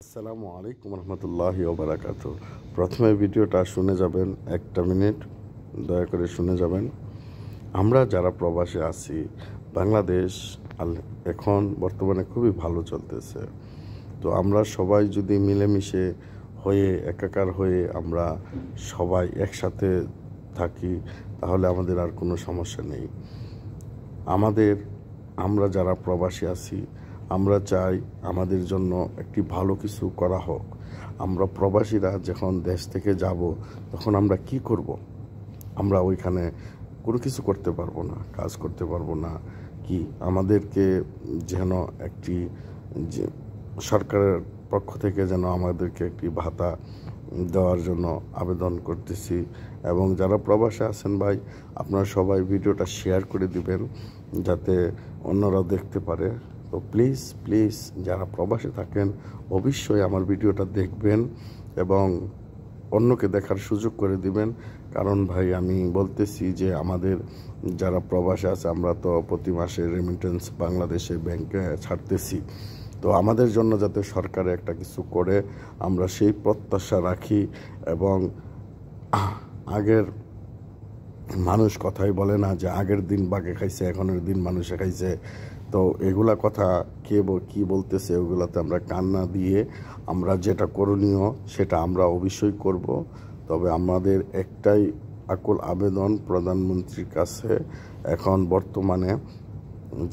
আসসালামু আলাইকুম রহমতুল্লাহি ওবারাকাতু। প্রথমে ভিডিওটা শুনে যাবেন, একটা মিনিট দয়া করে শুনে যাবেন। আমরা যারা প্রবাসে আছি, বাংলাদেশ এখন বর্তমানে খুবই ভালো চলতেছে। তো আমরা সবাই যদি মিলেমিশে হয়ে একাকার হয়ে আমরা সবাই একসাথে থাকি, তাহলে আমাদের আর কোনো সমস্যা নেই। আমরা যারা প্রবাসী আছি, আমরা চাই আমাদের জন্য একটি ভালো কিছু করা হোক। আমরা প্রবাসীরা যখন দেশ থেকে যাব, তখন আমরা কি করব? আমরা ওইখানে কোনো কিছু করতে পারবো না, কাজ করতে পারবো না। কি আমাদেরকে যেন একটি যে সরকারের পক্ষ থেকে যেন আমাদেরকে একটি ভাতা দেওয়ার জন্য আবেদন করতেছি। এবং যারা প্রবাসে আছেন ভাই, আপনারা সবাই ভিডিওটা শেয়ার করে দিবেন যাতে অন্যরাও দেখতে পারে। তো প্লিজ প্লিজ যারা প্রবাসে থাকেন, অবশ্যই আমার ভিডিওটা দেখবেন এবং অন্যকে দেখার সুযোগ করে দিবেন। কারণ ভাই, আমি বলতেছি যে আমাদের যারা প্রবাসে আছে, আমরা তো প্রতি মাসে রেমিটেন্স বাংলাদেশে ব্যাংকে ছাড়তেছি। তো আমাদের জন্য যাতে সরকারে একটা কিছু করে, আমরা সেই প্রত্যাশা রাখি। এবং আগের মানুষ কথাই বলে না যে আগের দিন বাঘে খাইছে, এখনের দিন মানুষে খাইছে। তো এগুলা কথা কি বলতেছে, ওগুলাতে আমরা কান না দিয়ে আমরা যেটা করণীয় সেটা আমরা অবশ্যই করব। তবে আমাদের একটাই আকুল আবেদন প্রধানমন্ত্রীর কাছে, এখন বর্তমানে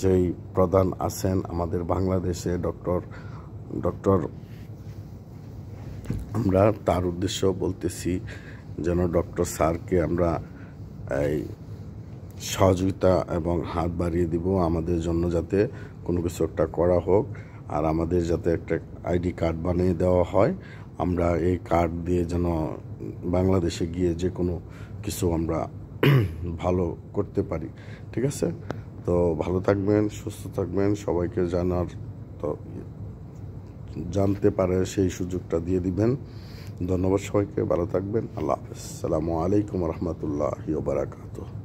যেই প্রধান আছেন আমাদের বাংলাদেশে ডক্টর আমরা তার উদ্দেশ্য বলতেছি যেন ডক্টর স্যারকে আমরা এই সহযোগিতা এবং হাত বাড়িয়ে দিব আমাদের জন্য, যাতে কোনো কিছু একটা করা হোক। আর আমাদের যাতে একটা আইডি কার্ড বানিয়ে দেওয়া হয়, আমরা এই কার্ড দিয়ে যেন বাংলাদেশে গিয়ে যে কোনো কিছু আমরা ভালো করতে পারি। ঠিক আছে? তো ভালো থাকবেন, সুস্থ থাকবেন, সবাইকে জানতে পারে সেই সুযোগটা দিয়ে দিবেন। ধন্যবাদ সবাইকে, ভালো থাকবেন। আল্লাহ হাফেজ। আসসালামু আলাইকুম রহমতুল্লাহি ওয়া বারাকাতুহু।